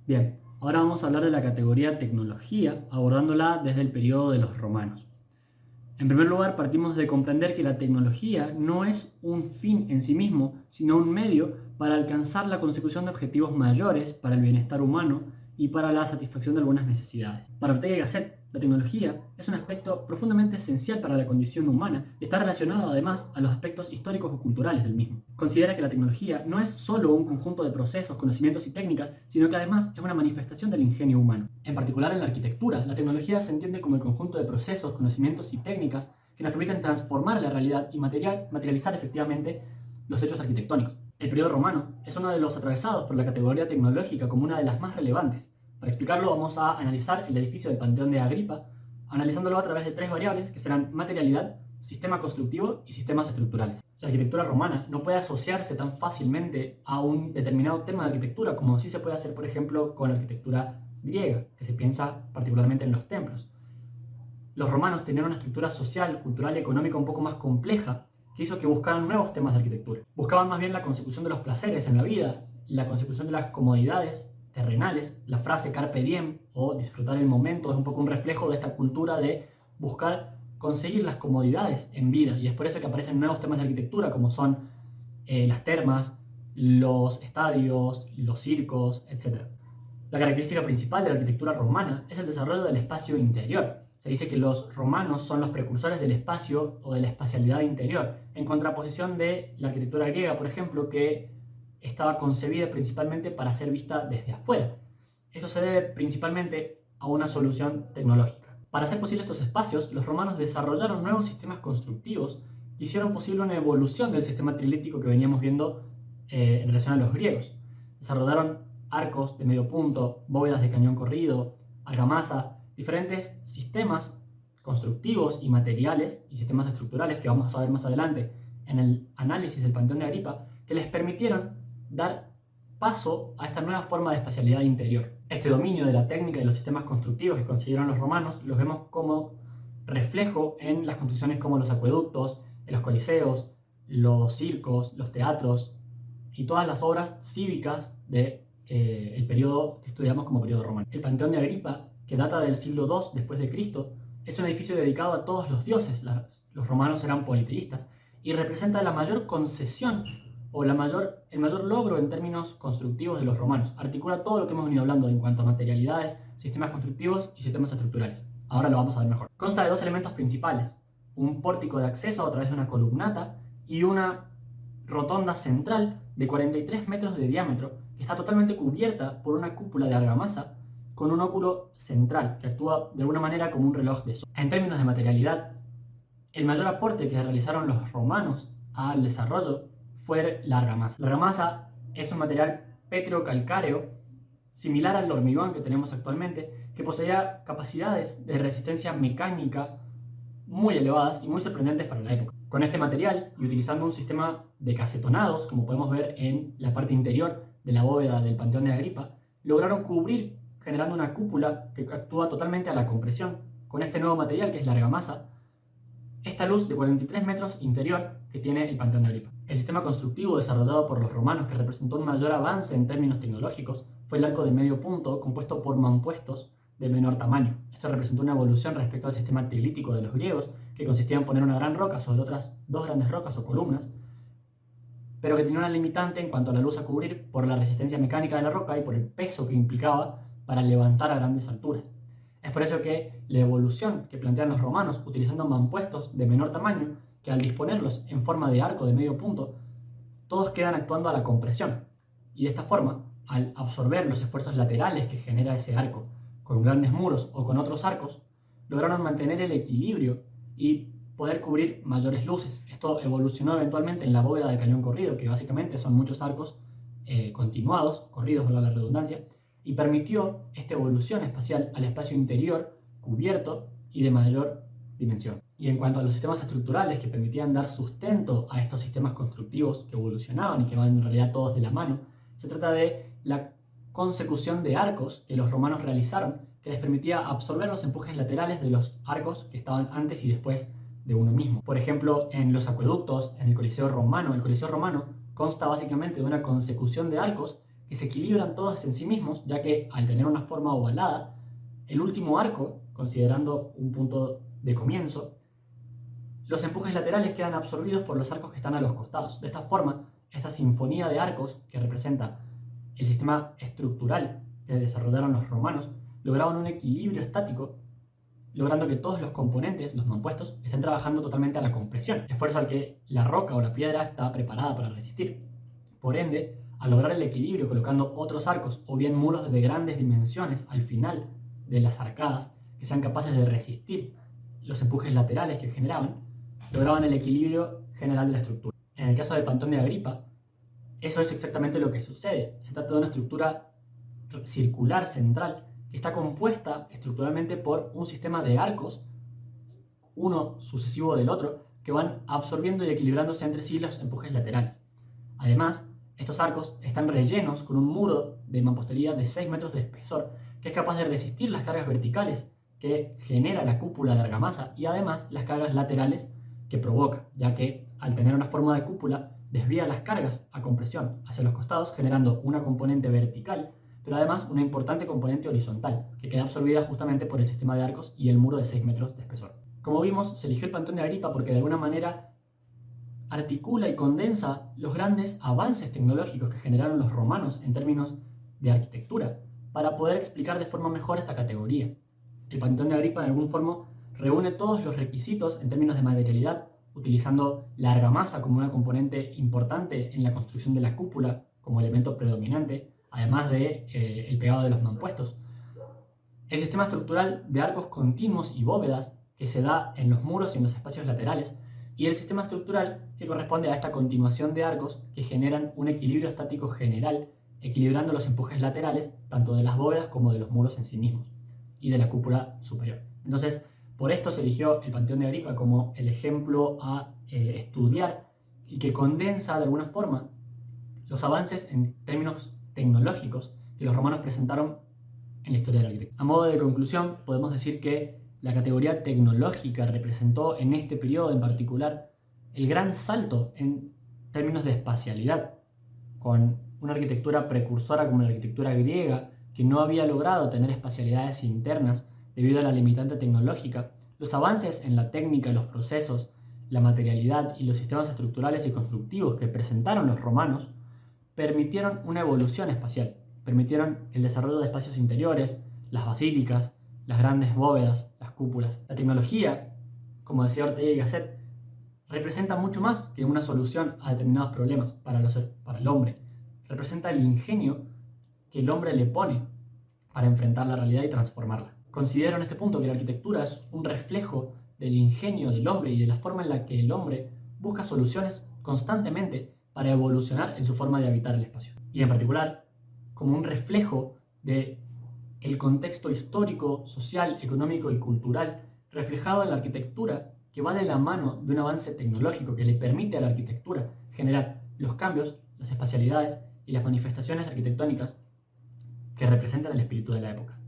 Bien, ahora vamos a hablar de la categoría tecnología, abordándola desde el periodo de los romanos. En primer lugar, partimos de comprender que la tecnología no es un fin en sí mismo, sino un medio para alcanzar la consecución de objetivos mayores para el bienestar humano y para la satisfacción de algunas necesidades. Para Ortega y Gasset, la tecnología es un aspecto profundamente esencial para la condición humana y está relacionado además a los aspectos históricos o culturales del mismo. Considera que la tecnología no es solo un conjunto de procesos, conocimientos y técnicas, sino que además es una manifestación del ingenio humano. En particular en la arquitectura, la tecnología se entiende como el conjunto de procesos, conocimientos y técnicas que nos permiten transformar la realidad y materializar efectivamente los hechos arquitectónicos. El periodo romano es uno de los atravesados por la categoría tecnológica como una de las más relevantes. Para explicarlo vamos a analizar el edificio del Panteón de Agripa, analizándolo a través de tres variables que serán materialidad, sistema constructivo y sistemas estructurales. La arquitectura romana no puede asociarse tan fácilmente a un determinado tema de arquitectura como sí se puede hacer, por ejemplo, con la arquitectura griega, que se piensa particularmente en los templos. Los romanos tenían una estructura social, cultural y económica un poco más compleja que hizo que buscaran nuevos temas de arquitectura. Buscaban más bien la consecución de los placeres en la vida, la consecución de las comodidades terrenales. La frase carpe diem o disfrutar el momento es un poco un reflejo de esta cultura de buscar conseguir las comodidades en vida, y es por eso que aparecen nuevos temas de arquitectura como son las termas, los estadios, los circos, etc. La característica principal de la arquitectura romana es el desarrollo del espacio interior. Se dice que los romanos son los precursores del espacio o de la espacialidad interior, en contraposición de la arquitectura griega, por ejemplo, que estaba concebida principalmente para ser vista desde afuera. Eso se debe principalmente a una solución tecnológica. Para hacer posible estos espacios, los romanos desarrollaron nuevos sistemas constructivos que hicieron posible una evolución del sistema trilítico que veníamos viendo en relación a los griegos. Desarrollaron arcos de medio punto, bóvedas de cañón corrido, argamasa, diferentes sistemas constructivos y materiales y sistemas estructurales que vamos a ver más adelante en el análisis del Panteón de Agripa, que les permitieron dar paso a esta nueva forma de espacialidad interior. Este dominio de la técnica y de los sistemas constructivos que consiguieron los romanos los vemos como reflejo en las construcciones como los acueductos, en los coliseos, los circos, los teatros y todas las obras cívicas de el periodo que estudiamos como periodo romano. El Panteón de Agripa, que data del siglo II después de Cristo, es un edificio dedicado a todos los dioses. Los romanos eran politeístas y representa la mayor concesión o el mayor logro en términos constructivos de los romanos. Articula todo lo que hemos venido hablando en cuanto a materialidades, sistemas constructivos y sistemas estructurales. Ahora lo vamos a ver mejor. Consta de dos elementos principales: un pórtico de acceso a través de una columnata y una rotonda central de 43 metros de diámetro que está totalmente cubierta por una cúpula de argamasa con un óculo central que actúa de alguna manera como un reloj de sol. En términos de materialidad, el mayor aporte que realizaron los romanos al desarrollo fue la argamasa. La argamasa es un material petrocalcáreo similar al hormigón que tenemos actualmente, que poseía capacidades de resistencia mecánica muy elevadas y muy sorprendentes para la época. Con este material y utilizando un sistema de casetonados, como podemos ver en la parte interior de la bóveda del Panteón de Agripa, lograron cubrir generando una cúpula que actúa totalmente a la compresión. Con este nuevo material, que es la argamasa, esta luz de 43 metros interior que tiene el Panteón de Agripa. El sistema constructivo desarrollado por los romanos, que representó un mayor avance en términos tecnológicos, fue el arco de medio punto compuesto por mampuestos de menor tamaño. Esto representó una evolución respecto al sistema trilítico de los griegos, que consistía en poner una gran roca sobre otras dos grandes rocas o columnas, pero que tenía una limitante en cuanto a la luz a cubrir por la resistencia mecánica de la roca y por el peso que implicaba para levantar a grandes alturas. Es por eso que la evolución que plantean los romanos, utilizando mampuestos de menor tamaño, que al disponerlos en forma de arco de medio punto, todos quedan actuando a la compresión. Y de esta forma, al absorber los esfuerzos laterales que genera ese arco con grandes muros o con otros arcos, lograron mantener el equilibrio y poder cubrir mayores luces. Esto evolucionó eventualmente en la bóveda de cañón corrido, que básicamente son muchos arcos continuados, corridos, por la redundancia, y permitió esta evolución espacial al espacio interior cubierto y de mayor dimensión. Y en cuanto a los sistemas estructurales que permitían dar sustento a estos sistemas constructivos que evolucionaban y que van en realidad todos de la mano, se trata de la consecución de arcos que los romanos realizaron, que les permitía absorber los empujes laterales de los arcos que estaban antes y después de uno mismo. Por ejemplo, en los acueductos, en el Coliseo Romano consta básicamente de una consecución de arcos que se equilibran todos en sí mismos, ya que al tener una forma ovalada, el último arco, considerando un punto de comienzo, los empujes laterales quedan absorbidos por los arcos que están a los costados. De esta forma, esta sinfonía de arcos, que representa el sistema estructural que desarrollaron los romanos, lograban un equilibrio estático, logrando que todos los componentes, los mampuestos, estén trabajando totalmente a la compresión, esfuerzo al que la roca o la piedra está preparada para resistir. Por ende, al lograr el equilibrio colocando otros arcos o bien muros de grandes dimensiones al final de las arcadas que sean capaces de resistir los empujes laterales que generaban, lograban el equilibrio general de la estructura. En el caso del Pantón de Agripa, eso es exactamente lo que sucede. Se trata de una estructura circular central que está compuesta estructuralmente por un sistema de arcos, uno sucesivo del otro, que van absorbiendo y equilibrándose entre sí los empujes laterales. Además, estos arcos están rellenos con un muro de mampostería de 6 metros de espesor, que es capaz de resistir las cargas verticales que genera la cúpula de argamasa y además las cargas laterales que provoca, ya que al tener una forma de cúpula desvía las cargas a compresión hacia los costados, generando una componente vertical, pero además una importante componente horizontal, que queda absorbida justamente por el sistema de arcos y el muro de 6 metros de espesor. Como vimos, se eligió el Pantón de Agripa porque de alguna manera articula y condensa los grandes avances tecnológicos que generaron los romanos en términos de arquitectura, para poder explicar de forma mejor esta categoría. El Pantón de Agripa de algún forma reúne todos los requisitos en términos de materialidad, utilizando la argamasa como una componente importante en la construcción de la cúpula como elemento predominante, además de el pegado de los mampuestos. El sistema estructural de arcos continuos y bóvedas que se da en los muros y en los espacios laterales, y el sistema estructural que corresponde a esta continuación de arcos que generan un equilibrio estático general, equilibrando los empujes laterales tanto de las bóvedas como de los muros en sí mismos y de la cúpula superior. Entonces, por esto se eligió el Pantón de Agripa como el ejemplo a estudiar y que condensa de alguna forma los avances en términos tecnológicos que los romanos presentaron en la historia de la arquitectura. A modo de conclusión, podemos decir que la categoría tecnológica representó en este periodo en particular el gran salto en términos de espacialidad, con una arquitectura precursora como la arquitectura griega, que no había logrado tener espacialidades internas debido a la limitante tecnológica. Los avances en la técnica, los procesos, la materialidad y los sistemas estructurales y constructivos que presentaron los romanos permitieron una evolución espacial, permitieron el desarrollo de espacios interiores, las basílicas, las grandes bóvedas, las cúpulas. La tecnología, como decía Ortega y Gasset, representa mucho más que una solución a determinados problemas para el hombre. Representa el ingenio que el hombre le pone para enfrentar la realidad y transformarla. Considero en este punto que la arquitectura es un reflejo del ingenio del hombre y de la forma en la que el hombre busca soluciones constantemente para evolucionar en su forma de habitar el espacio. Y en particular, como un reflejo de el contexto histórico, social, económico y cultural reflejado en la arquitectura, que va de la mano de un avance tecnológico que le permite a la arquitectura generar los cambios, las espacialidades y las manifestaciones arquitectónicas que representan el espíritu de la época.